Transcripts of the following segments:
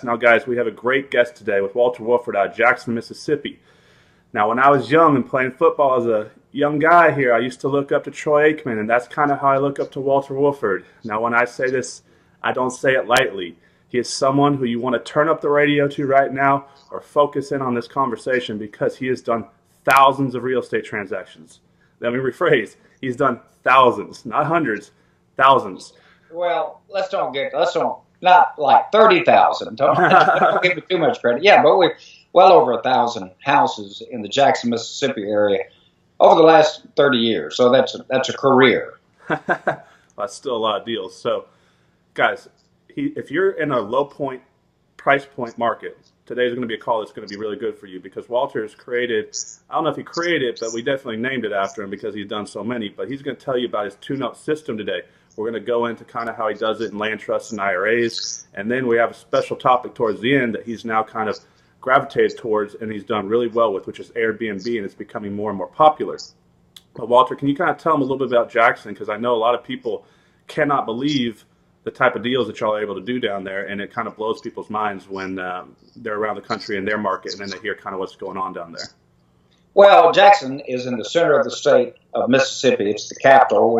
Now, guys, we have a great guest today with Walter Wofford out of Jackson, Mississippi. Now, when I was young and playing football as a young guy here, I used to look up to Troy Aikman, and that's kind of how I look up to Walter Wofford. Now, when I say this, I don't say it lightly. He is someone who you want to turn up the radio to right now or focus in on this conversation because he has done thousands of real estate transactions. Let me rephrase. He's done thousands, not hundreds, thousands. Well, let's not like 30,000. Don't give me too much credit. Yeah, but we're well over 1,000 houses in the Jackson, Mississippi area over the last 30 years. So that's a career. Well, that's still a lot of deals. So, guys, if you're in a low point, price point market, today's going to be a call that's going to be really good for you because Walter has created, I don't know if he created it, but we definitely named it after him because he's done so many. But he's going to tell you about his two-note system today. We're going to go into kind of how he does it in land trusts and IRAs. And then we have a special topic towards the end that he's now kind of gravitated towards and he's done really well with, which is Airbnb, and it's becoming more and more popular. But Walter, can you kind of tell him a little bit about Jackson? Because I know a lot of people cannot believe the type of deals that y'all are able to do down there, and it kind of blows people's minds when they're around the country in their market and then they hear kind of what's going on down there. Well, Jackson is in the center of the state of Mississippi. It's the capital.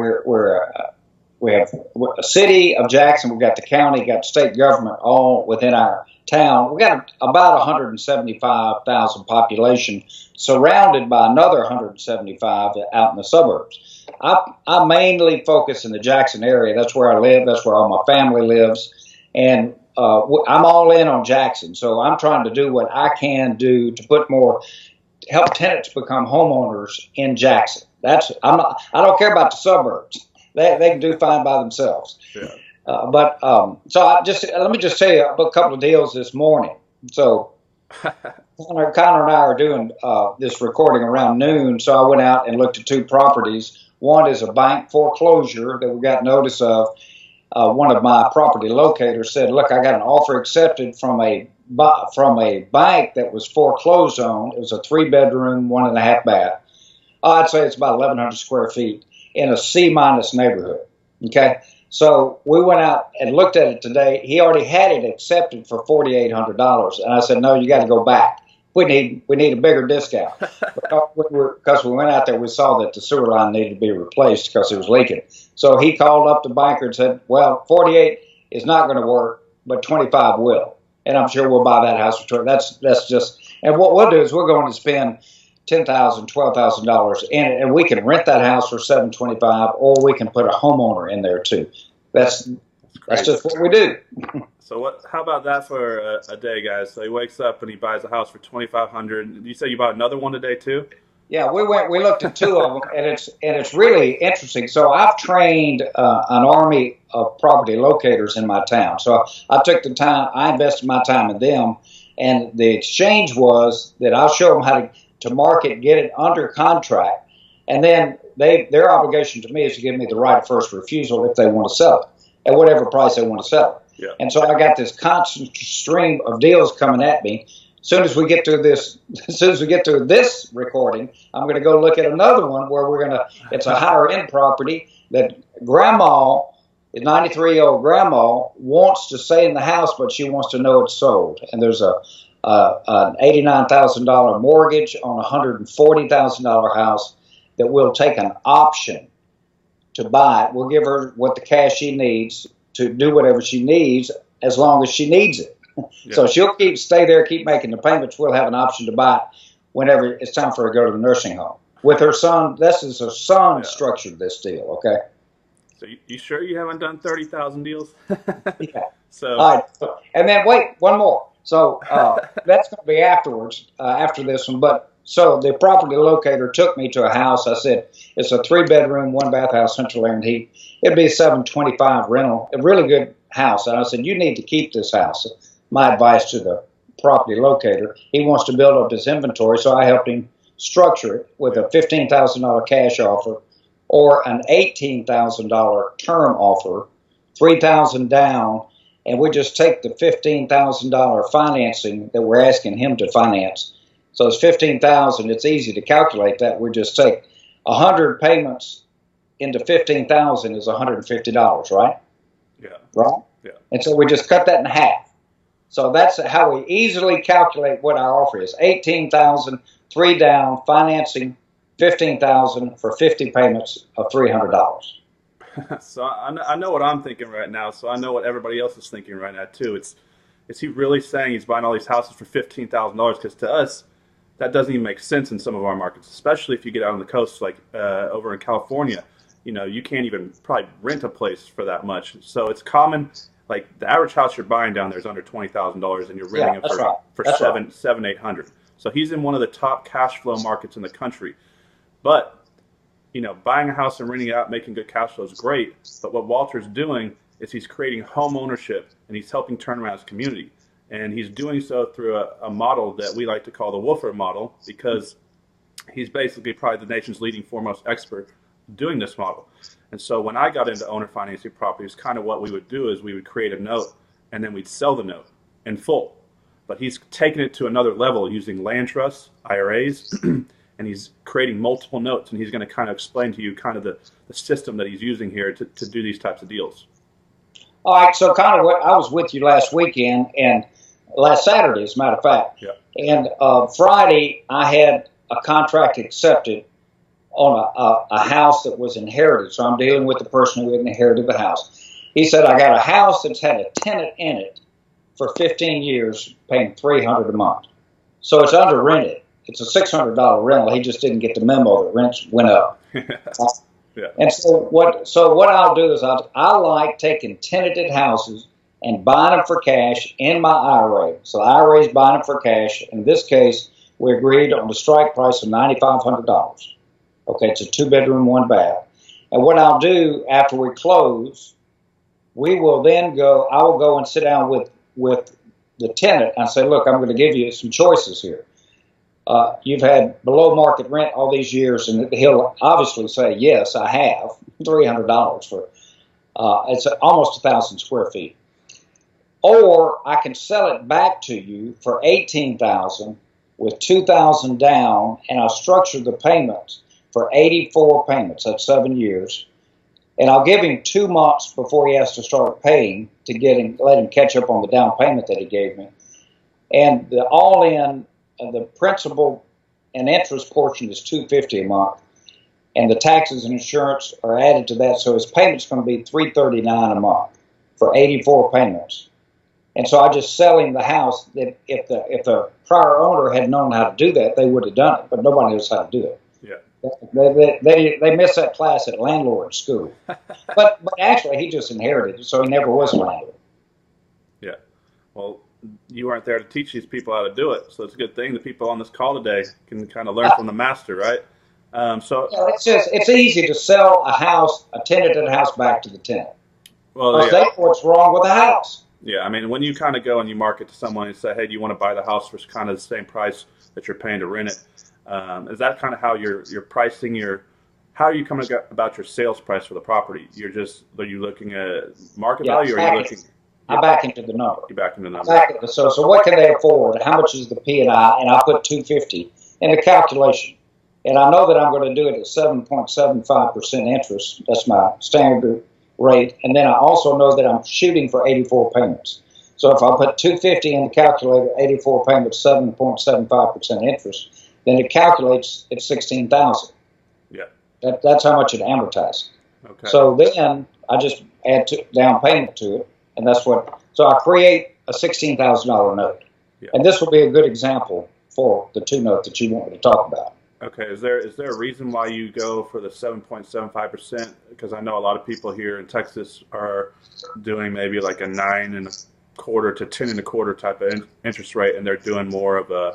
We have a city of Jackson, we've got the county, got the state government all within our town. We've got about 175,000 population surrounded by another 175 out in the suburbs. I mainly focus in the Jackson area. That's where I live. That's where all my family lives. And I'm all in on Jackson. So I'm trying to do what I can do to help tenants become homeowners in Jackson. I don't care about the suburbs. They can do fine by themselves. Yeah. Let me just tell you a couple of deals this morning. So Connor and I are doing this recording around noon. So I went out and looked at two properties. One is a bank foreclosure that we got notice of. One of my property locators said, "Look, I got an offer accepted from a bank that was foreclosed on. It was a 3-bedroom, 1.5 bath. I'd say it's about 1,100 square feet." In a C-minus neighborhood, okay? So we went out and looked at it today. He already had it accepted for $4,800, and I said, "No, you got to go back. We need a bigger discount." Because we went out there, we saw that the sewer line needed to be replaced because it was leaking. So he called up the banker and said, "Well, 48 is not going to work, but 25 will, and I'm sure we'll buy that house for 20." That's just, and what we'll do is we're going to spend $10,000, $12,000 in it, and we can rent that house for $725, or we can put a homeowner in there too. That's just what we do. So how about that for a day, guys? So he wakes up and he buys a house for $2,500. You say you bought another one today too? Yeah, we looked at two of them, and it's really interesting. So I've trained an army of property locators in my town. So I took the time, I invested my time in them, and the exchange was that I'll show them how to market, get it under contract, and then their obligation to me is to give me the right of first refusal if they want to sell it at whatever price they want to sell it. Yeah. And so I got this constant stream of deals coming at me. As soon as we get through this recording, I'm going to go look at another one where it's a higher end property that grandma, the 93-year-old grandma, wants to stay in the house, but she wants to know it's sold. And there's an $89,000 mortgage on a $140,000 house that we'll take an option to buy it. We'll give her what the cash she needs to do whatever she needs as long as she needs it. Yeah. So she'll stay there, keep making the payments. We'll have an option to buy it whenever it's time for her to go to the nursing home. With her son, this is her son structured this deal, okay? So you sure you haven't done 30,000 deals? Yeah. So. All right. And then wait, one more. So that's going to be afterwards, after this one. But so the property locator took me to a house. I said, it's a 3-bedroom, 1-bath house, central air and heat. It'd be a $725 rental, a really good house. And I said, you need to keep this house. My advice to the property locator, he wants to build up his inventory, so I helped him structure it with a $15,000 cash offer or an $18,000 term offer, $3,000 down, and we just take the $15,000 financing that we're asking him to finance. So it's $15,000. It's easy to calculate that. We just take 100 payments into $15,000 is $150, right? Yeah. Right? Yeah. And so we just cut that in half. So that's how we easily calculate what our offer is. 18,000, 3 down, financing 15,000 for 50 payments of $300. So I know what I'm thinking right now. So I know what everybody else is thinking right now too. Is he really saying he's buying all these houses for $15,000? Because to us, that doesn't even make sense in some of our markets, especially if you get out on the coast, like over in California. You can't even probably rent a place for that much. So it's common. Like the average house you're buying down there is under $20,000, and you're renting it for seven, 800. So he's in one of the top cash flow markets in the country. But buying a house and renting it out, making good cash flow is great. But what Walter's doing is he's creating home ownership, and he's helping turn around his community. And he's doing so through a model that we like to call the Wofford model, because he's basically probably the nation's leading foremost expert doing this model. And so when I got into owner financing properties, kind of what we would do is we would create a note, and then we'd sell the note in full. But he's taken it to another level using land trusts, IRAs, and he's creating multiple notes, and he's going to kind of explain to you kind of the system that he's using here to do these types of deals. All right, so kind of what I was with you last weekend, and last Saturday, as a matter of fact. Yeah. And Friday, I had a contract accepted on a house that was inherited. So I'm dealing with the person who inherited the house. He said, I got a house that's had a tenant in it for 15 years, paying $300 a month. So it's under rented. It's a $600 rental. He just didn't get the memo that rents went up. Yeah. And so what I'll do is I like taking tenanted houses and buying them for cash in my IRA. So the IRA is buying them for cash. In this case, we agreed on the strike price of $9,500. Okay, it's a 2-bedroom, 1 bath. And what I'll do after we close, I will go and sit down with the tenant and say, look, I'm going to give you some choices here. You've had below market rent all these years, and he'll obviously say, yes, I have, $300 for, it's almost 1,000 square feet. Or I can sell it back to you for $18,000 with $2,000 down, and I'll structure the payments for 84 payments. That's 7 years. And I'll give him 2 months before he has to start paying to let him catch up on the down payment that he gave me. And the all-in, the principal and interest portion is $250 a month, and the taxes and insurance are added to that. So his payment's going to be $339 a month for 84 payments. And so I just sell him the house. That if the prior owner had known how to do that, they would have done it. But nobody knows how to do it. Yeah. They missed that class at landlord school. but actually, he just inherited it, so he never was a landlord. Yeah. Well, you weren't there to teach these people how to do it, so it's a good thing the people on this call today can kind of learn from the master, right? It's easy to sell a tenanted house back to the tenant. Well, they know what's wrong with the house. Yeah, I mean, when you kind of go and you market to someone and say, hey, do you want to buy the house for kind of the same price that you're paying to rent it? Is that kind of how you're pricing how are you coming about your sales price for the property? Are you looking at market value, or are you looking? I back into the number. You back into the number. So what can they afford? How much is the P&I? And I put $250 in the calculation. And I know that I'm going to do it at 7.75% interest. That's my standard rate. And then I also know that I'm shooting for 84 payments. So if I put $250 in the calculator, 84 payments, 7.75% interest, then it calculates at $16,000. Yeah. That's how much it amortizes. Okay. So then I just add down payment to it, and so I create a $16,000 note. Yeah. And this will be a good example for the 2 note that you want me to talk about. Okay. Is there a reason why you go for the 7.75%? Because I know a lot of people here in Texas are doing maybe like a 9.25% to 10.25% type of interest rate, and they're doing more of a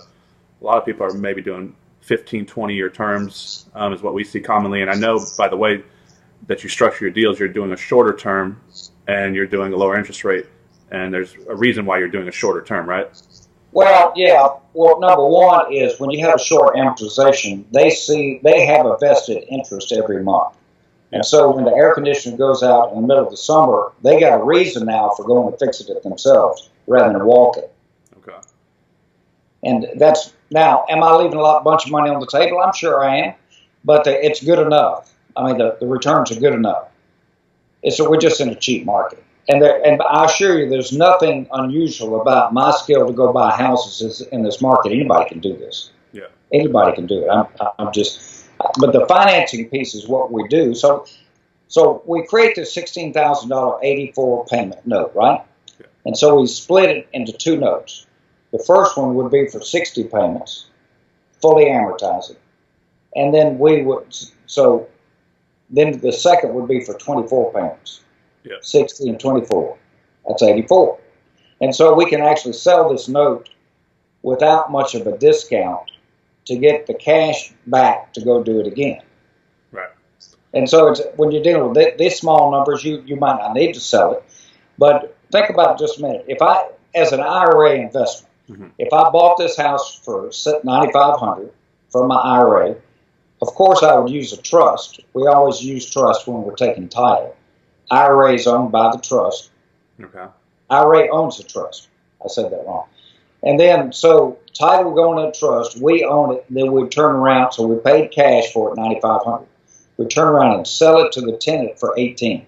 lot of people are maybe doing 15, 20-year terms is what we see commonly. And I know, by the way, that you structure your deals, you're doing a shorter term and you're doing a lower interest rate. And there's a reason why you're doing a shorter term, right? Well, yeah. Well, number one is when you have a short amortization, they have a vested interest every month. And so when the air conditioner goes out in the middle of the summer, they got a reason now for going to fix it themselves rather than walk it. Okay. And now, am I leaving a bunch of money on the table? I'm sure I am, but it's good enough. I mean, the returns are good enough. We're just in a cheap market. And I assure you, there's nothing unusual about my skill to go buy houses in this market. Anybody can do this. Yeah. Anybody can do it. I'm just, but the financing piece is what we do. So we create this $16,000 84 payment note, right? Yeah. And so we split it into two notes. The first one would be for 60 payments, fully amortizing. And then then the second would be for 24 payments. Yeah. 60 and 24. That's 84. And so we can actually sell this note without much of a discount to get the cash back to go do it again. Right. And so when you're dealing with these small numbers, you might not need to sell it. But think about it just a minute. If I, as an IRA investment, if I bought this house for $9,500 from my IRA, of course I would use a trust. We always use trust when we're taking title. IRA is owned by the trust. Okay. IRA owns the trust. I said that wrong. And then, so title going to the trust, we own it, then we turn around, so we paid cash for it, $9,500. We turn around and sell it to the tenant for $18,000.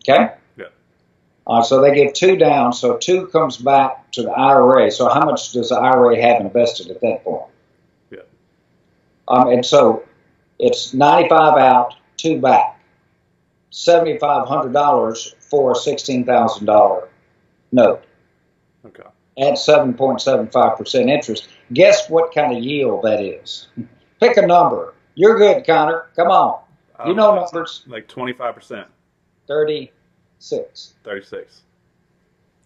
Okay? Yeah. So they give $2 down, so $2 comes back to the IRA. So how much does the IRA have invested at that point? Yeah. And so it's $95,000 out, $2 back. $7,500 for a $16,000 note. Okay. At 7.75% interest. Guess what kind of yield that is? Pick a number. You're good, Connor. Come on. You know numbers. Like 25%. 36. 36.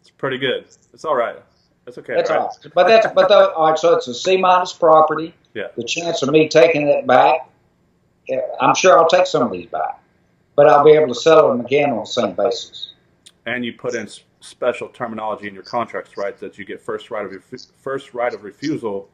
It's pretty good. It's all right. That's okay. That's right? all right. All right, so it's a C- property. Yeah. The chance of me taking it back, I'm sure I'll take some of these back. But I'll be able to sell them again on the same basis. And you put in special terminology in your contracts, right? That you get first right of refusal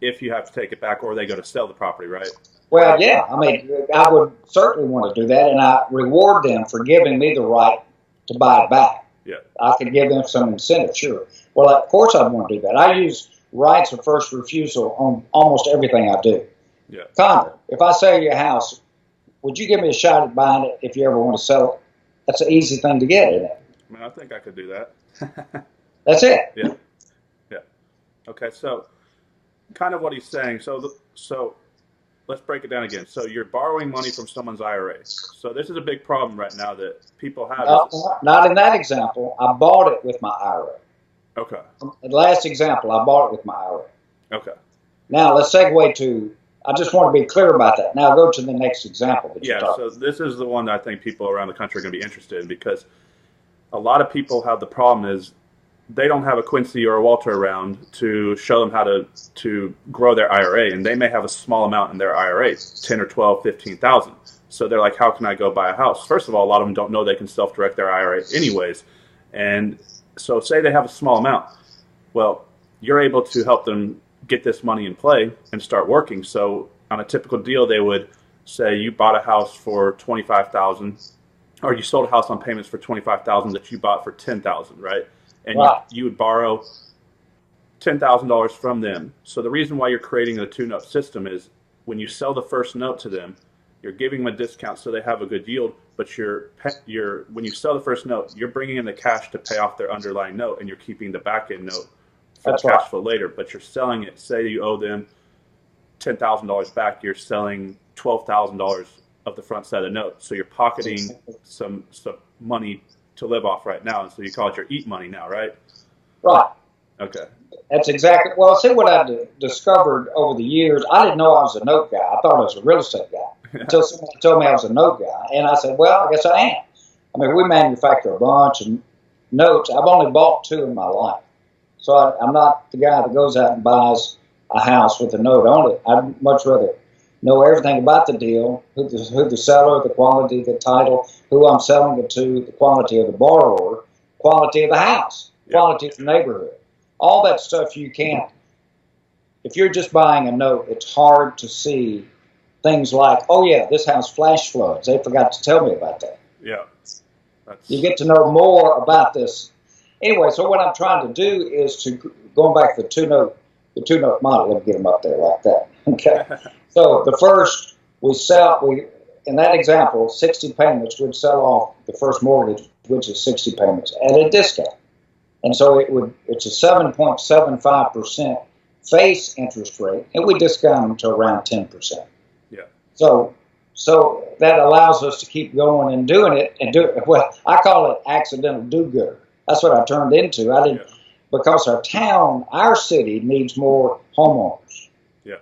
if you have to take it back, or they go to sell the property, right? Well, yeah. I mean, I would certainly want to do that, and I reward them for giving me the right to buy it back. Yeah. I could give them some incentive, sure. Well, of course I'd want to do that. I use rights of first refusal on almost everything I do. Yeah. Connor, if I sell you a house, would you give me a shot at buying it if you ever want to sell it? That's an easy thing to get, isn't it? I mean, I think I could do that. That's it. Yeah. Yeah. Okay, so kind of what he's saying. So let's break it down again. So you're borrowing money from someone's IRA. So this is a big problem right now that people have. Not in that example. I bought it with my IRA. Okay. The last example, I bought it with my IRA. Okay. Now let's segue to, I just want to be clear about that. Now go to the next example that you talked. So this is the one that I think people around the country are going to be interested in, because a lot of people have the problem is they don't have a Quincy or a Walter around to show them how to grow their IRA, and they may have a small amount in their IRA, 10 or 12, 15,000. So they're like, how can I go buy a house? First of all, a lot of them don't know they can self-direct their IRA anyways. And so say they have a small amount. Well, you're able to help them get this money in play and start working. So on a typical deal, they would say you bought a house for $25,000, or you sold a house on payments for $25,000 that you bought for $10,000, right? And Wow. you would borrow $10,000 from them. So the reason why you're creating a two-note system is when you sell the first note to them, you're giving them a discount so they have a good yield. But when you sell the first note, you're bringing in the cash to pay off their underlying note, and you're keeping the back-end note for cash flow later. But you're selling it. Say you owe them $10,000 back, you're selling $12,000 of the front side of the note. So you're pocketing some money to live off right now, and so you call it your eat money now, right? Right. Okay. That's exactly. Well, see what I discovered over the years. I didn't know I was a note guy. I thought I was a real estate guy until somebody told me I was a note guy, and I said, "Well, I guess I am." I mean, we manufacture a bunch of notes. I've only bought 2 in my life, so I'm not the guy that goes out and buys a house with a note on it. I'd much rather know everything about the deal, who the seller, the quality, the title, who I'm selling it to, the quality of the borrower, quality of the house, quality of the neighborhood. All that stuff you can't. If you're just buying a note, it's hard to see things like, oh yeah, this house flash floods. They forgot to tell me about that. Yeah. You get to know more about this. Anyway, so what I'm trying to do is going back to the two-note model. Let me get them up there like that. Okay. So the first, in that example, 60 payments would sell off the first mortgage which is 60 payments, at a discount. And so it's a 7.75% face interest rate, and we discount them to around 10%. Yeah. So that allows us to keep going and doing it, and do it. Well, I call it accidental do-gooder. That's what I turned into. I didn't, because our city needs more homeowners. Yeah.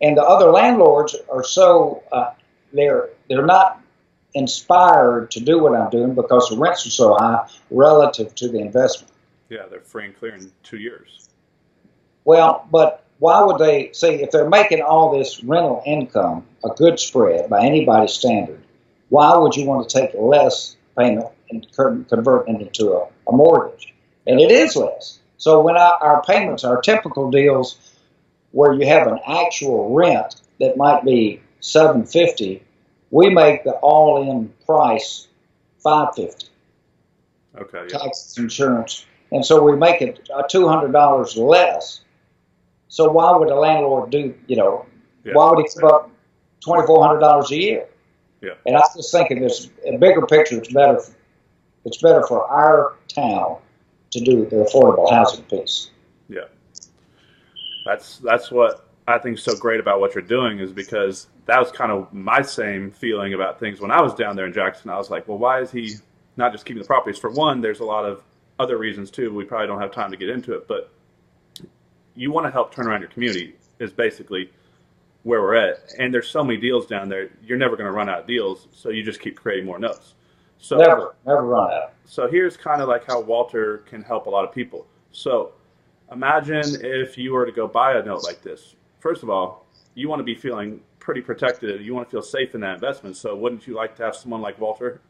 And the other landlords are so they're not inspired to do what I'm doing because the rents are so high relative to the investment. Yeah, they're free and clear in 2 years. Well, but why would they say, if they're making all this rental income a good spread by anybody's standard, why would you want to take less payment and convert it into a mortgage? And it is less. So when our payments, our typical deals where you have an actual rent that might be $750, we make the all-in price $550. Okay. Yeah. Taxes, insurance, and so we make it $200 less. So why would a landlord do? Why would he give up $2,400 a year? Yeah. And I was just thinking, this a bigger picture. It's better. It's better for our town to do the affordable housing piece. Yeah. That's what I think is so great about what you're doing, is because that was kind of my same feeling about things when I was down there in Jackson. I was like, well, why is he not just keeping the properties? For one, there's a lot of other reasons too. We probably don't have time to get into it, but you want to help turn around your community is basically where we're at. And there's so many deals down there, you're never going to run out of deals. So you just keep creating more notes. So never run out. So here's kind of like how Walter can help a lot of people. So imagine if you were to go buy a note like this. First of all, you want to be feeling pretty protected. You want to feel safe in that investment. So wouldn't you like to have someone like Walter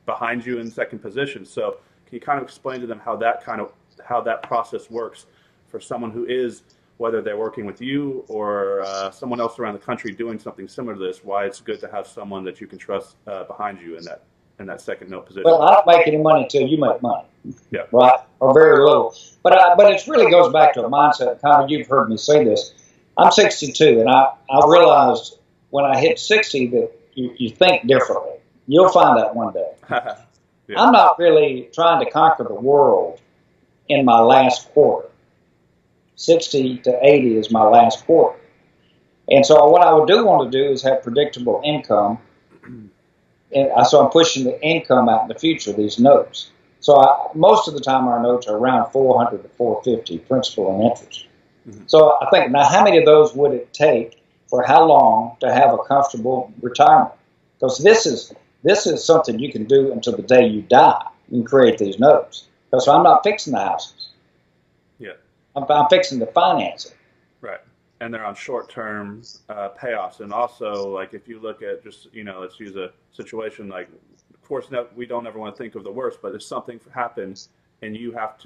behind you in second position? So can you kind of explain to them how that process works for someone who is, whether they're working with you or someone else around the country doing something similar to this, why it's good to have someone that you can trust behind you in that second note position? Well, I don't make any money until you make money. Yeah. Right? Or very little. But it really goes back to a mindset. Connor, you've heard me say this. I'm 62, and I realized when I hit 60 that you think differently. You'll find that one day. Yeah. I'm not really trying to conquer the world in my last quarter. 60 to 80 is my last quarter. And so what I do want to do is have predictable income. And so I'm pushing the income out in the future, these notes. So most of the time our notes are around 400 to 450 principal and interest. Mm-hmm. So I think, now how many of those would it take for how long to have a comfortable retirement? Because this is something you can do until the day you die. You can create these notes. Because I'm not fixing the houses. Yeah. I'm fixing the financing. Right. And they're on short-term payoffs. And also, like, if you look at just, let's use a situation like, of course, we don't ever want to think of the worst, but if something happens and you have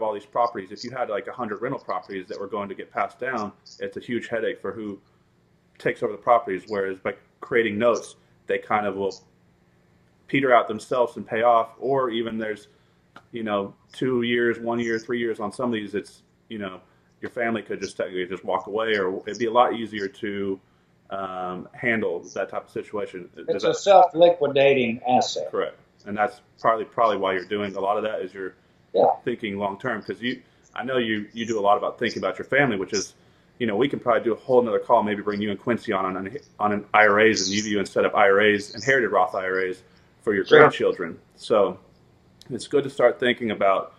all these properties, if you had like 100 rental properties that were going to get passed down, it's a huge headache for who takes over the properties. Whereas by creating notes, they kind of will peter out themselves and pay off. Or even there's, 2 years, 1 year, 3 years on some of these, it's, your family could just technically just walk away, or it'd be a lot easier to handle that type of situation. It's a self-liquidating asset. Correct. And that's probably why you're doing a lot of that, is you're thinking long term, because I know you do a lot about thinking about your family, which is, we can probably do a whole another call, maybe bring you and Quincy on an IRAs, and you instead of IRAs, inherited Roth IRAs for your grandchildren. So it's good to start thinking about,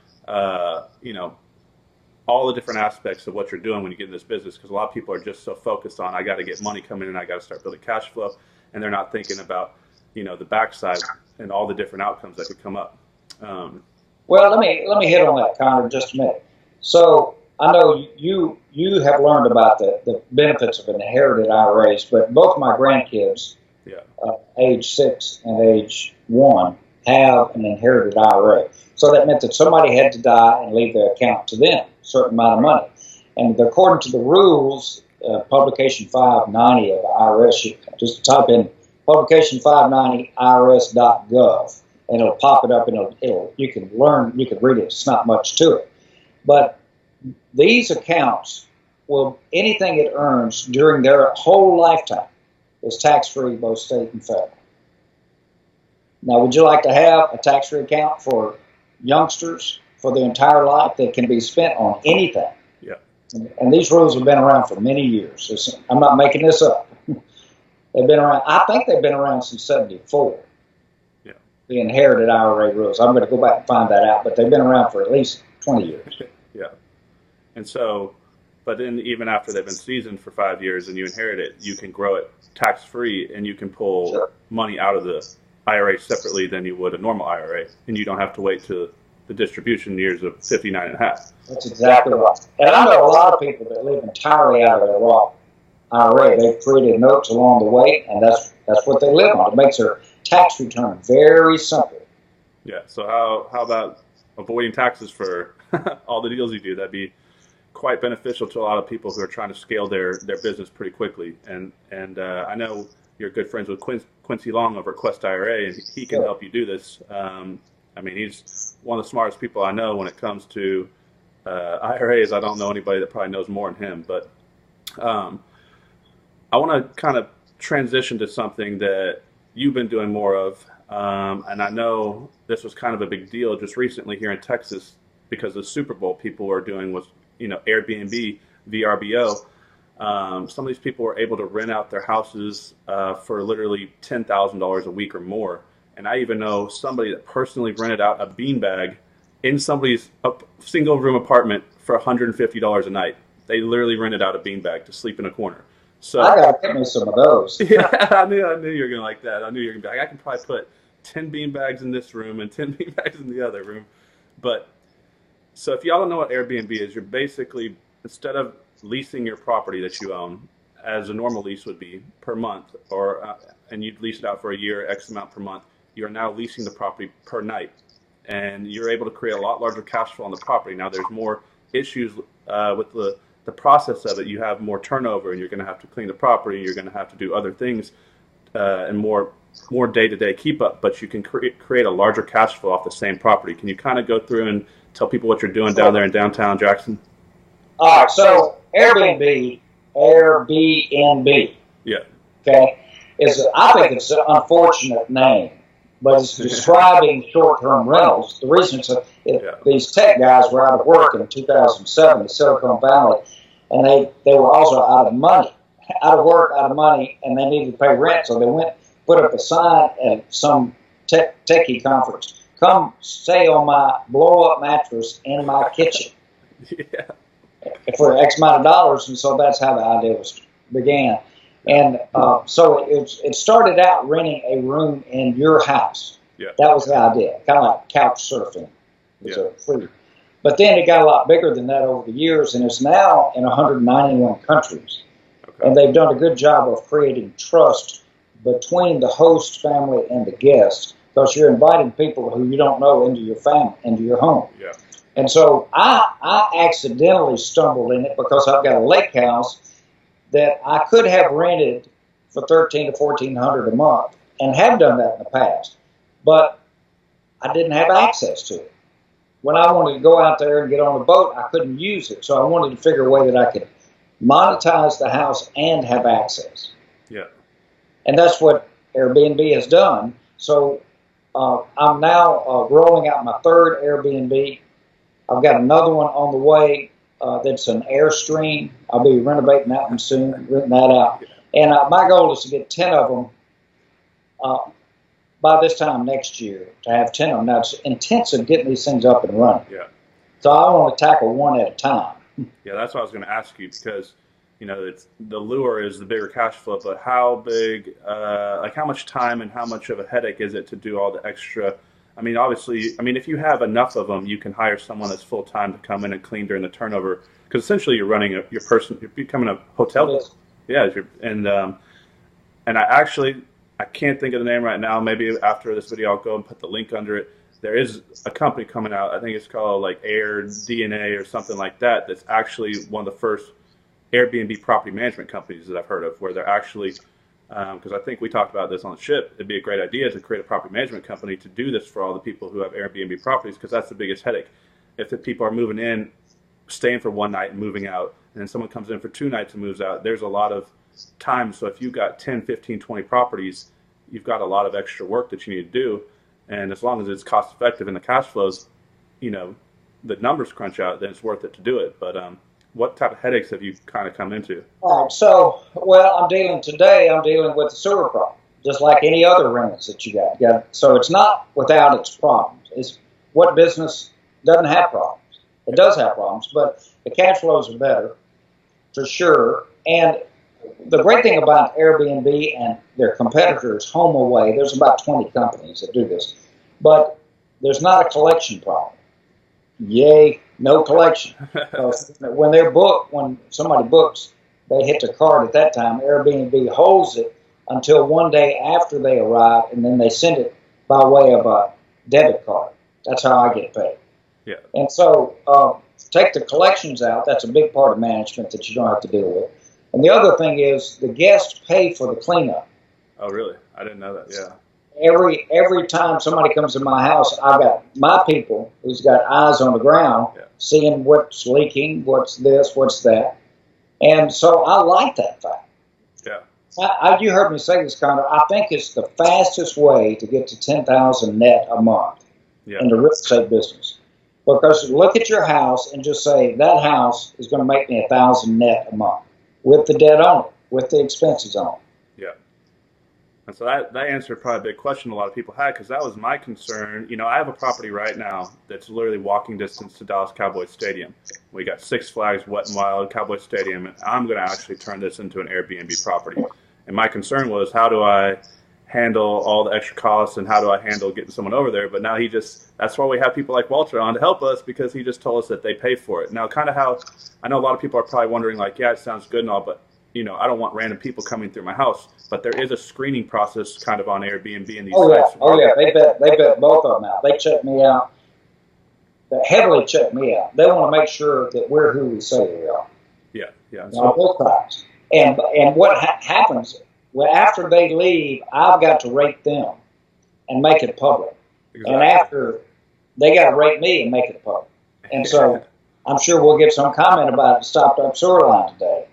all the different aspects of what you're doing when you get in this business, because a lot of people are just so focused on, I got to get money coming in, I got to start building cash flow, and they're not thinking about, the backside and all the different outcomes that could come up. Well, let me hit on that, Connor, just a minute. So I know you have learned about the benefits of inherited IRAs, but both my grandkids, age 6 and age 1, have an inherited IRA. So that meant that somebody had to die and leave their account to them, a certain amount of money. And according to the rules, publication 590 of the IRS, just type in publication 590 irs.gov, and it'll pop it up, and you can read it. It's not much to it. But these accounts anything it earns during their whole lifetime is tax-free, both state and federal. Now, would you like to have a tax-free account for youngsters for their entire life that can be spent on anything? Yeah. And these rules have been around for many years. I'm not making this up. They've been around. I think they've been around since '74. Yeah. The inherited IRA rules. I'm going to go back and find that out, but they've been around for at least 20 years. Yeah. And so, but then even after they've been seasoned for 5 years and you inherit it, you can grow it tax-free and you can pull money out of the IRA separately than you would a normal IRA, and you don't have to wait to the distribution years of 59 and a half. That's exactly right. And I know a lot of people that live entirely out of their Roth IRA. They've created notes along the way, and that's what they live on. It makes their tax return very simple. Yeah. So how about avoiding taxes for all the deals you do? That'd be quite beneficial to a lot of people who are trying to scale their business pretty quickly. And I know you're good friends with Quincy Long over at Quest IRA, and he can help you do this. I mean, he's one of the smartest people I know when it comes to IRAs. I don't know anybody that probably knows more than him. But I want to kind of transition to something that you've been doing more of. And I know this was kind of a big deal just recently here in Texas because of the Super Bowl. People were doing was, Airbnb, VRBO. Some of these people were able to rent out their houses for literally $10,000 a week or more. And I even know somebody that personally rented out a beanbag in somebody's single room apartment for $150 a night. They literally rented out a beanbag to sleep in a corner. So I gotta get me some of those. Yeah, I knew you were gonna like that. I knew you were gonna be like, I can probably put 10 beanbags in this room and 10 beanbags in the other room. But so if y'all don't know what Airbnb is, you're basically, instead of leasing your property that you own as a normal lease would be per month, or and you'd lease it out for a year, X amount per month, you're now leasing the property per night, and you're able to create a lot larger cash flow on the property. Now there's more issues with the process of it. You have more turnover, and you're going to have to clean the property. You're going to have to do other things and more day-to-day keep up. But you can create a larger cash flow off the same property. Can you kind of go through and tell people what you're doing down there in downtown Jackson? All right. So Airbnb. Yeah. Okay. I think it's an unfortunate name, but it's describing short-term rentals. The reason these tech guys were out of work in 2007 in Silicon Valley, and they were also out of work, out of money, and they needed to pay rent. So they went, put up a sign at some techie conference, come stay on my blow-up mattress in my kitchen. Yeah. For X amount of dollars, and so that's how the idea began. And so it started out renting a room in your house. Yeah. That was the idea, kind of like couch surfing. It's free. But then it got a lot bigger than that over the years, and it's now in 191 countries. Okay. And they've done a good job of creating trust between the host family and the guest, because you're inviting people who you don't know into your family, into your home. Yeah. And so I accidentally stumbled in it because I've got a lake house that I could have rented for $1,300 to $1,400 a month, and have done that in the past, but I didn't have access to it. When I wanted to go out there and get on a boat, I couldn't use it, so I wanted to figure a way that I could monetize the house and have access. Yeah. And that's what Airbnb has done. So I'm now rolling out my third Airbnb. I've got another one on the way that's an Airstream. I'll be renovating that one soon, renting that out. And my goal is to get 10 of them by this time next year, to have 10 of them. Now, it's intensive getting these things up and running. Yeah. So I want to tackle one at a time. Yeah, that's what I was going to ask you, because it's the lure is the bigger cash flow, but how big, how much time and how much of a headache is it to do all the extra? I mean, obviously, if you have enough of them, you can hire someone that's full time to come in and clean during the turnover, because essentially you're running you're becoming a hotel. Yes. Yeah, and I can't think of the name right now. Maybe after this video, I'll go and put the link under it. There is a company coming out. I think it's called like Air BNB or something like that. That's actually one of the first Airbnb property management companies that I've heard of, where they're actually, because I think we talked about this on the ship, it'd be a great idea to create a property management company to do this for all the people who have Airbnb properties, because that's the biggest headache. If the people are moving in, staying for one night and moving out, and then someone comes in for 2 nights and moves out, there's a lot of time. So if you've got 10, 15, 20 properties, you've got a lot of extra work that you need to do. And as long as it's cost effective and the cash flows, you know, the numbers crunch out, then it's worth it to do it. But what type of headaches have you kind of come into? All right. So, well, I'm dealing with the sewer problem, just like any other rentals that you got. Yeah. So it's not without its problems. It's what business doesn't have problems. It does have problems, but the cash flows are better for sure. And the great thing about Airbnb and their competitors, HomeAway, there's about 20 companies that do this, but there's not a collection problem. Yay, no collection. When somebody books, they hit the card at that time. Airbnb holds it until one day after they arrive, and then they send it by way of a debit card. That's how I get paid. Yeah. And so take the collections out. That's a big part of management that you don't have to deal with. And the other thing is the guests pay for the cleanup. Oh, really? I didn't know that. Yeah. Every time somebody comes to my house, I've got my people who's got eyes on the ground, seeing what's leaking, what's this, what's that. And so I like that fact. Yeah. You heard me say this, Connor. I think it's the fastest way to get to 10,000 net a month in the real estate business. Because look at your house and just say, that house is going to make me 1,000 net a month with the debt on it, with the expenses on it. Yeah. And so that answered probably a big question a lot of people had, because that was my concern. You know, I have a property right now that's literally walking distance to Dallas Cowboys Stadium. We got Six Flags, Wet and Wild, Cowboys Stadium, and I'm going to actually turn this into an Airbnb property. And my concern was, how do I handle all the extra costs and how do I handle getting someone over there? But now that's why we have people like Walter on to help us, because he just told us that they pay for it. Now, kind of how, I know a lot of people are probably wondering, like, yeah, it sounds good and all, but, you know, I don't want random people coming through my house. But there is a screening process kind of on Airbnb and these sites. Oh, yeah. They bet both of them out. They check me out. They heavily check me out. They want to make sure that we're who we say we are. Yeah, yeah. So, both sides. And what happens, well, after they leave, I've got to rate them and make it public. Exactly. And after, they got to rate me and make it public. And so I'm sure we'll get some comment about it, stopped up sewer line today.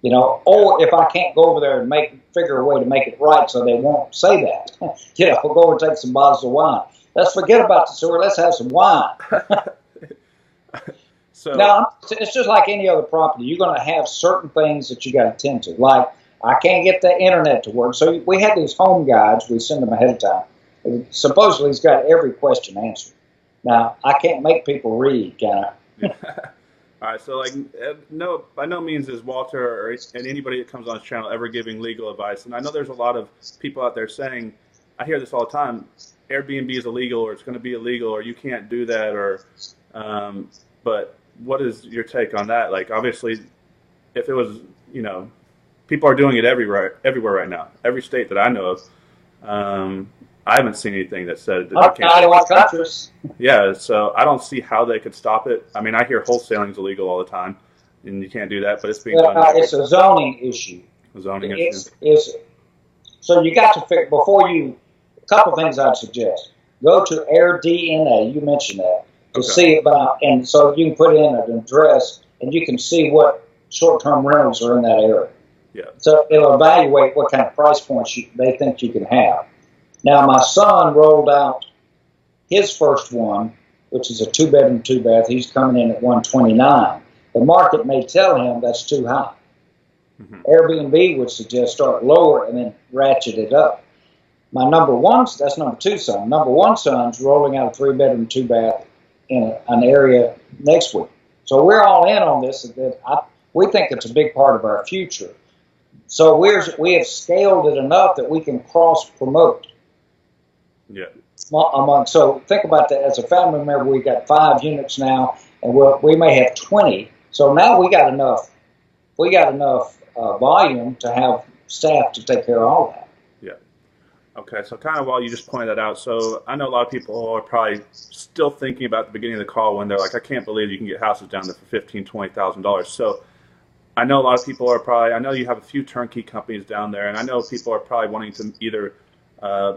You know, or if I can't go over there and figure a way to make it right so they won't say that, you know, we'll go over and take some bottles of wine. Let's forget about the sewer. Let's have some wine. So now, it's just like any other property. You're going to have certain things that you got to tend to. Like, I can't get the internet to work. So we have these home guides. We send them ahead of time. Supposedly, he's got every question answered. Now, I can't make people read, can I? All right, so like, no, by no means is Walter and anybody that comes on his channel ever giving legal advice. And I know there's a lot of people out there saying, I hear this all the time, Airbnb is illegal, or it's going to be illegal, or you can't do that, or, but what is your take on that? Like, obviously, if it was, you know, people are doing it everywhere right now. Every state that I know of, I haven't seen anything that said that they can't. Yeah, so I don't see how they could stop it. I mean, I hear wholesaling is illegal all the time, and you can't do that, but it's being done. It's a zoning issue. A zoning issue. So you got to figure, a couple things I'd suggest. Go to Air BNB, you mentioned that, to see about, and so you can put in an address, and you can see what short-term rentals are in that area. Yeah. So it'll evaluate what kind of price points they think you can have. Now, my son rolled out his first one, which is a 2-bedroom, 2-bath. He's coming in at $129. The market may tell him that's too high. Mm-hmm. Airbnb would suggest start lower and then ratchet it up. My that's number 2 son. Number 1 son's rolling out a 3-bedroom, 2-bath in an area next week. So we're all in on this. We think it's a big part of our future. So we have scaled it enough that we can cross-promote. Yeah. So think about that. As a family member, we got 5 units now, and we may have 20. So now we got enough volume to have staff to take care of all that. Yeah. Okay. So kind of while you just pointed that out, so I know a lot of people are probably still thinking about the beginning of the call when they're like, I can't believe you can get houses down there for $15,000, $20,000. So I know a lot of people are probably, I know you have a few turnkey companies down there, and I know people are probably wanting to either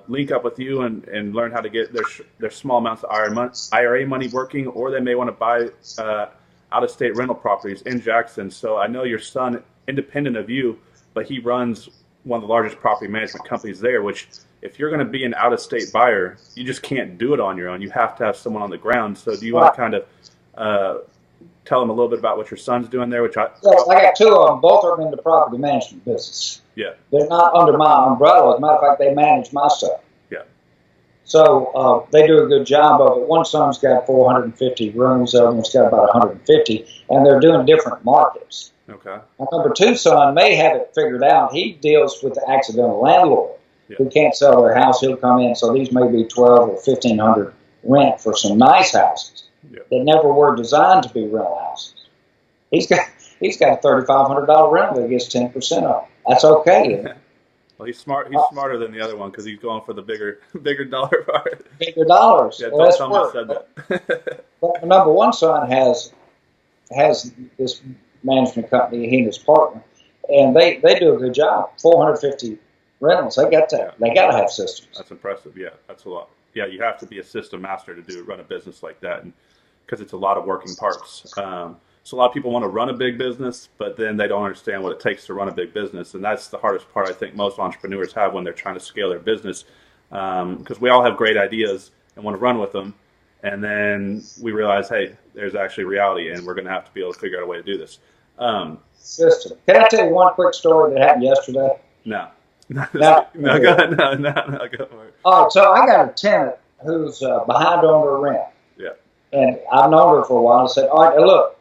link up with you and learn how to get their small amounts of IRA money working, or they may want to buy out-of-state rental properties in Jackson. So I know your son, independent of you, but he runs one of the largest property management companies there, which if you're going to be an out-of-state buyer, you just can't do it on your own. You have to have someone on the ground. So do you want to kind of tell them a little bit about what your son's doing there? Well, I got two of them. Both are in the property management business. Yeah. They're not under my umbrella. As a matter of fact, they manage my stuff. Yeah. So they do a good job of it. One son's got 450 rooms. The other one's got about 150, and they're doing different markets. Okay. My number two son may have it figured out. He deals with the accidental landlord who can't sell their house. He'll come in. So these may be 12 or 1,500 rent for some nice houses that never were designed to be rental houses. He's got a $3,500 rental that gets 10% off. That's okay. Well, he's smart. He's smarter than the other one because he's going for the bigger dollar part. Bigger dollars. Yeah, well, tell him I said that. But my number one son has this management company, he and his partner, and they do a good job. 450 rentals. They got to have systems. That's impressive. Yeah, that's a lot. Yeah, you have to be a system master to run a business like that, and because it's a lot of working parts. So a lot of people want to run a big business, but then they don't understand what it takes to run a big business, and that's the hardest part I think most entrepreneurs have when they're trying to scale their business, because we all have great ideas and want to run with them, and then we realize, hey, there's actually reality, and we're going to have to be able to figure out a way to do this. System. Can I tell you one quick story that happened yesterday? No. No, go ahead. No, go for it. All right, so I got a tenant who's behind on her rent. Yeah. And I've known her for a while. I said, all right, look,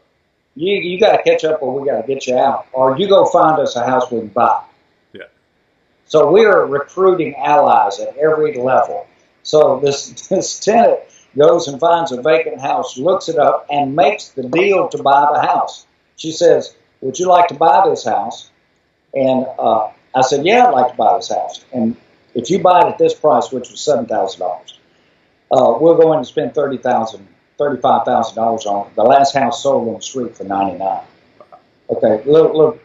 you got to catch up or we got to get you out. Or you go find us a house we can buy. Yeah. So we are recruiting allies at every level. So this tenant goes and finds a vacant house, looks it up, and makes the deal to buy the house. She says, would you like to buy this house? And I said, yeah, I'd like to buy this house. And if you buy it at this price, which was $7,000, we'll go in and spend $35,000 on it. The last house sold on the street for $99,000. Okay, little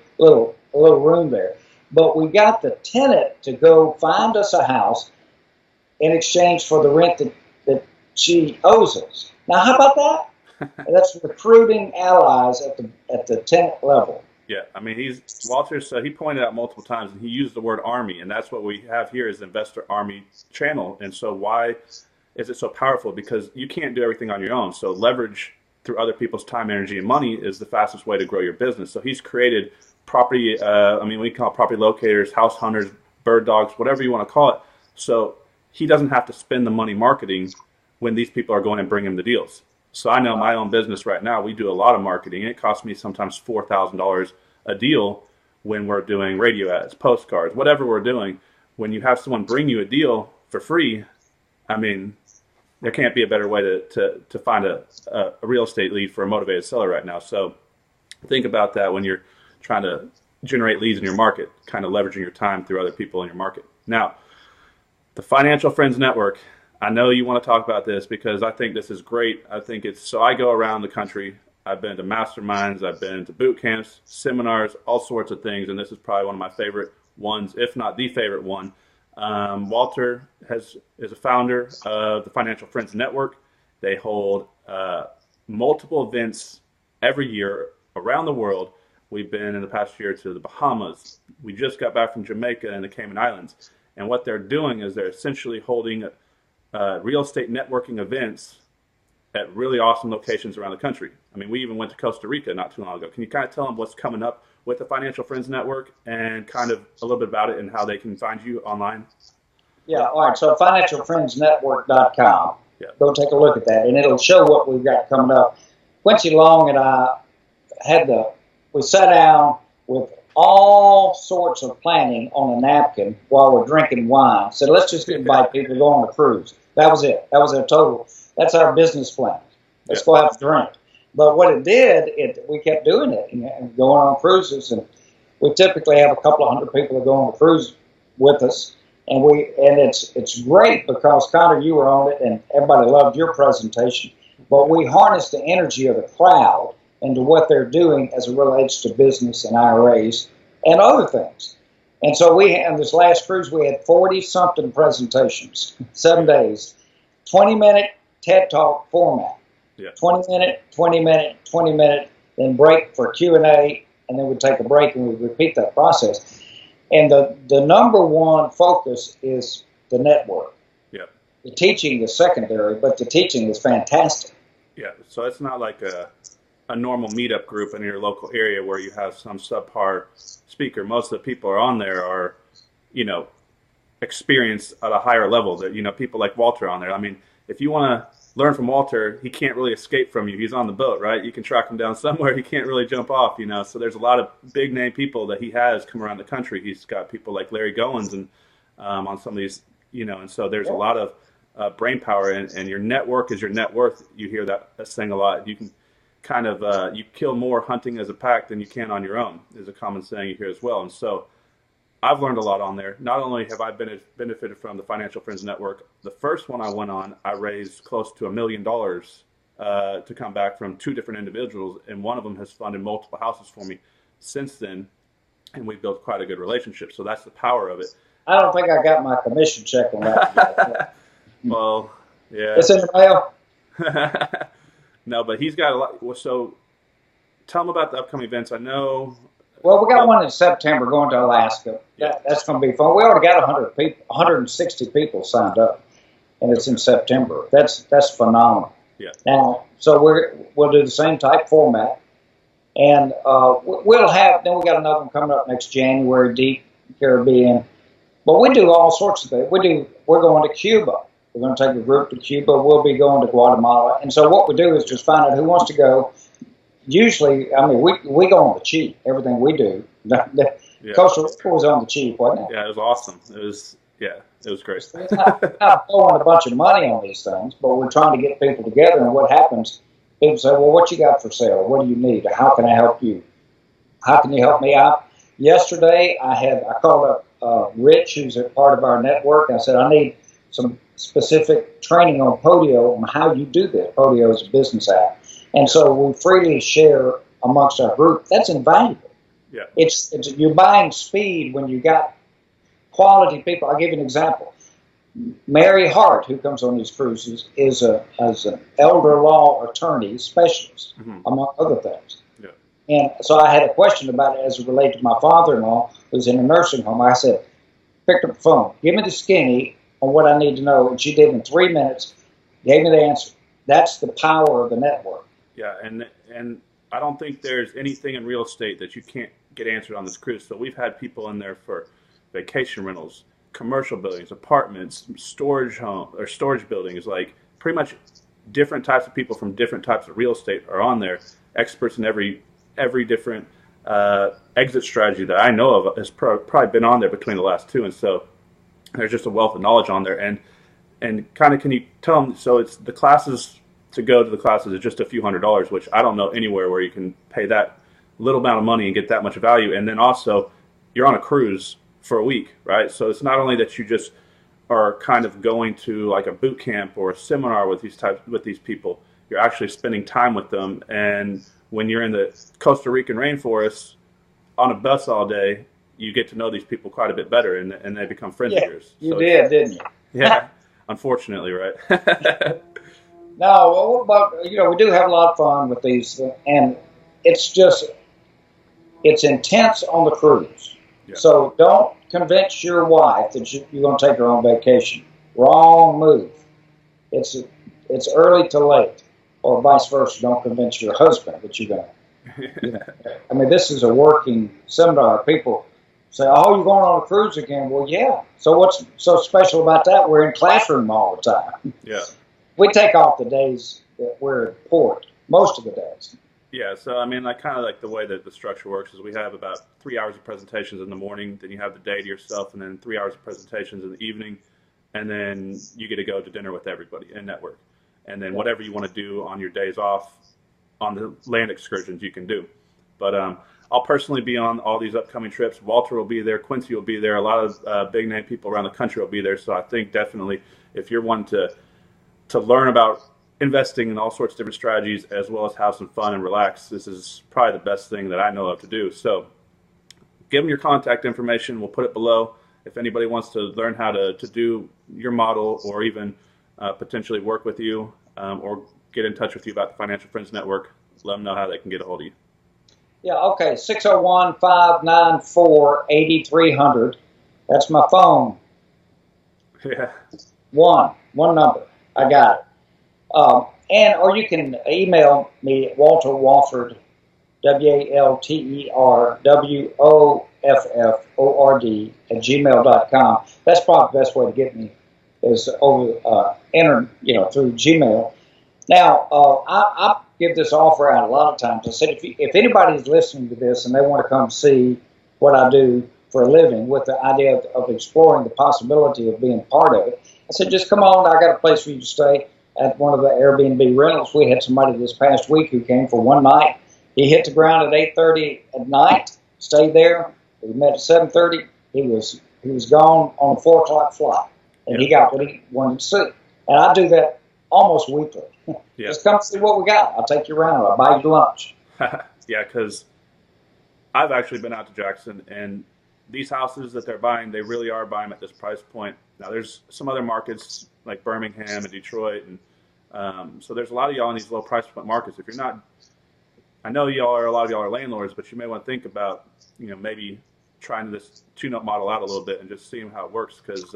room there. But we got the tenant to go find us a house in exchange for the rent that she owes us. Now, how about that? That's recruiting allies at the tenant level. Yeah, I mean, Walter said, he pointed out multiple times, and he used the word army, and that's what we have here is the Investor Army channel. And so why is it so powerful? Because you can't do everything on your own. So leverage through other people's time, energy, and money is the fastest way to grow your business. So he's created property, we call it property locators, house hunters, bird dogs, whatever you want to call it. So he doesn't have to spend the money marketing when these people are going and bring him the deals. So I know my own business right now, we do a lot of marketing. It costs me sometimes $4,000 a deal when we're doing radio ads, postcards, whatever we're doing. When you have someone bring you a deal for free, I mean, there can't be a better way to find a real estate lead for a motivated seller right now. So think about that when you're trying to generate leads in your market, kind of leveraging your time through other people in your market. Now, the Financial Friends Network, I know you want to talk about this because I think this is great. So I go around the country. I've been to masterminds, I've been to boot camps, seminars, all sorts of things, and this is probably one of my favorite ones, if not the favorite one. Walter is a founder of the Financial Friends Network. They hold multiple events every year around the world. We've been in the past year to the Bahamas. We just got back from Jamaica and the Cayman Islands. And what they're doing is they're essentially holding real estate networking events at really awesome locations around the country. I mean, we even went to Costa Rica not too long ago. Can you kind of tell them what's coming up with the Financial Friends Network and kind of a little bit about it and how they can find you online? Yeah, all right. So financialfriendsnetwork.com. Yeah. Go take a look at that, and it'll show what we've got coming up. Quincy Long and I we sat down with all sorts of planning on a napkin while we're drinking wine. Said, let's just invite people to go on a cruise. That was it. That was our total. That's our business plan. Let's go have a drink. But what it did, we kept doing it and going on cruises. And we typically have a couple of hundred people that go on the cruise with us. And it's great because, Connor, you were on it and everybody loved your presentation. But we harness the energy of the crowd into what they're doing as it relates to business and IRAs and other things. And so on this last cruise, we had 40-something presentations, 7 days, 20-minute TED Talk format. Yeah. 20-minute, 20-minute, 20-minute, then break for Q&A, and then we'd take a break and we'd repeat that process. And the number one focus is the network. Yeah. The teaching is secondary, but the teaching is fantastic. Yeah. So it's not like a normal meetup group in your local area where you have some subpar speaker. Most of the people are on there are, you know, experienced at a higher level. That, you know, people like Walter on there. I mean, if you want to learn from Walter, he can't really escape from you. He's on the boat, right? You can track him down somewhere. He can't really jump off, you know. So there's a lot of big name people that he has come around the country. He's got people like Larry Goins and on some of these, you know. And so there's a lot of brain power, and your network is your net worth. You hear that saying a lot. You can kind of you kill more hunting as a pack than you can on your own, is a common saying you hear as well. And so I've learned a lot on there. Not only have I benefited from the Financial Friends Network, the first one I went on, I raised close to $1 million to come back from 2 different individuals, and one of them has funded multiple houses for me since then, and we've built quite a good relationship. So that's the power of it. I don't think I got my commission check on that yet. Well, yeah. It's in the mail. No, but he's got a lot. So tell him about the upcoming events. I know. Well, we got one in September going to Alaska. That's going to be fun. We already got 100 people, 160 people signed up, and it's in September. That's phenomenal. Yeah. Now, so we'll do the same type format, and we'll have. Then we got another one coming up next January, deep Caribbean. But we do all sorts of things. We're going to Cuba. We're going to take a group to Cuba. We'll be going to Guatemala, and so what we do is just find out who wants to go. Usually, I mean, we go on the cheap. Everything we do. Costa Rica was on the cheap, wasn't it? Yeah, it was awesome. It was great. It's not throwing a bunch of money on these things, but we're trying to get people together. And what happens? People say, "Well, what you got for sale? What do you need? How can I help you? How can you help me out?" Yesterday, I called up Rich, who's a part of our network. I said, "I need some specific training on Podio on how you do this." Podio is a business app. And so we freely share amongst our group. That's invaluable. Yeah. It's you're buying speed when you got quality people. I'll give you an example. Mary Hart, who comes on these cruises, is an elder law attorney specialist, among other things. Yeah. And so I had a question about it as it related to my father-in-law, who's in a nursing home. I said, picked up the phone, give me the skinny on what I need to know. And she did in 3 minutes, gave me the answer. That's the power of the network. Yeah, and I don't think there's anything in real estate that you can't get answered on this cruise. So we've had people in there for vacation rentals, commercial buildings, apartments, storage buildings, like pretty much different types of people from different types of real estate are on there. Experts in every different exit strategy that I know of has probably been on there between the last 2, and so there's just a wealth of knowledge on there. And kind of, can you tell them? So it's the classes. To go to the classes is just a few $100s, which I don't know anywhere where you can pay that little amount of money and get that much value. And then also, you're on a cruise for a week, right? So it's not only that you just are kind of going to like a boot camp or a seminar with these people. You're actually spending time with them. And when you're in the Costa Rican rainforest on a bus all day, you get to know these people quite a bit better, and they become friends of yours. You did, didn't you? Yeah, unfortunately, right? No, but we do have a lot of fun with these, and it's intense on the cruise. Yeah. So don't convince your wife that you're going to take her on vacation. Wrong move. It's early to late, or vice versa. Don't convince your husband that you're going to. I mean, this is a working seminar. People say, "Oh, you're going on a cruise again?" Well, yeah. So what's so special about that? We're in classroom all the time. Yeah. We take off the days that we're at port, most of the days. Yeah, so I mean, I kind of like the way that the structure works is we have about 3 hours of presentations in the morning, then you have the day to yourself, and then 3 hours of presentations in the evening, and then you get to go to dinner with everybody and network. And then whatever you want to do on your days off on the land excursions, you can do. But I'll personally be on all these upcoming trips. Walter will be there. Quincy will be there. A lot of big name people around the country will be there. So I think definitely if you're one to learn about investing in all sorts of different strategies as well as have some fun and relax, this is probably the best thing that I know of to do. So give them your contact information. We'll put it below. If anybody wants to learn how to do your model or even potentially work with you or get in touch with you about the Financial Friends Network, let them know how they can get a hold of you. Yeah, okay, 601-594-8300. That's my phone. Yeah. One number. I got it. Or you can email me at Walter Wofford, WalterWofford @gmail.com. That's probably the best way to get me is over through Gmail. Now, I give this offer out a lot of times. I said, if anybody's listening to this and they want to come see what I do for a living with the idea of exploring the possibility of being part of it, I said, just come on. I got a place for you to stay at one of the Airbnb rentals. We had somebody this past week who came for one night. He hit the ground at 8:30 at night, stayed there. We met at 7:30. He was gone on a 4 o'clock flight, and he got what he wanted to see. And I do that almost weekly. Yeah. Just come see what we got. I'll take you around. I'll buy you lunch. Yeah, because I've actually been out to Jackson, and these houses that they're buying, they really are buying at this price point. Now, there's some other markets like Birmingham and Detroit, and so there's a lot of y'all in these low price point markets. If you're not, I know a lot of y'all are landlords, but you may want to think about, maybe trying this tune-up model out a little bit and just seeing how it works, because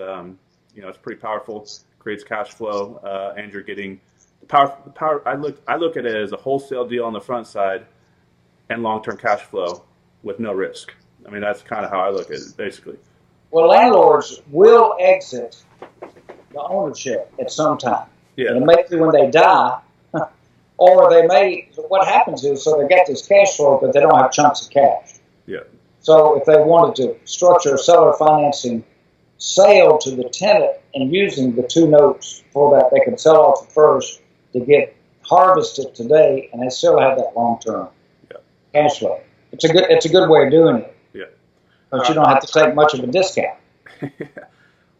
it's pretty powerful, creates cash flow, and you're getting the power. I look at it as a wholesale deal on the front side and long-term cash flow with no risk. I mean, that's kind of how I look at it, basically. Well, landlords will exit the ownership at some time. Yeah. And it may be when they die, or they may, what happens is, so they get this cash flow, but they don't have chunks of cash. Yeah. So if they wanted to structure a seller financing sale to the tenant and using the 2 notes for that, they could sell off the first to get harvested today, and they still have that long-term cash flow. It's a good way of doing it. Yeah. But you don't have to take much of a discount.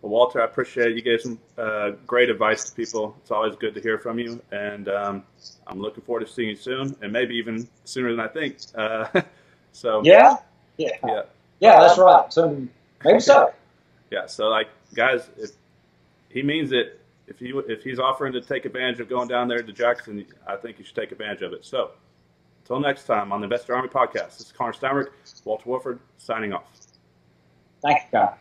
Well, Walter, I appreciate it. You gave some great advice to people. It's always good to hear from you, and I'm looking forward to seeing you soon, and maybe even sooner than I think. So yeah, that's right. So maybe so. Yeah. So, guys, if he means it, if he's offering to take advantage of going down there to Jackson, I think you should take advantage of it. So, until next time on the Investor Army Podcast, this is Connor Steinberg, Walter Wofford, signing off. Thank you, Connor.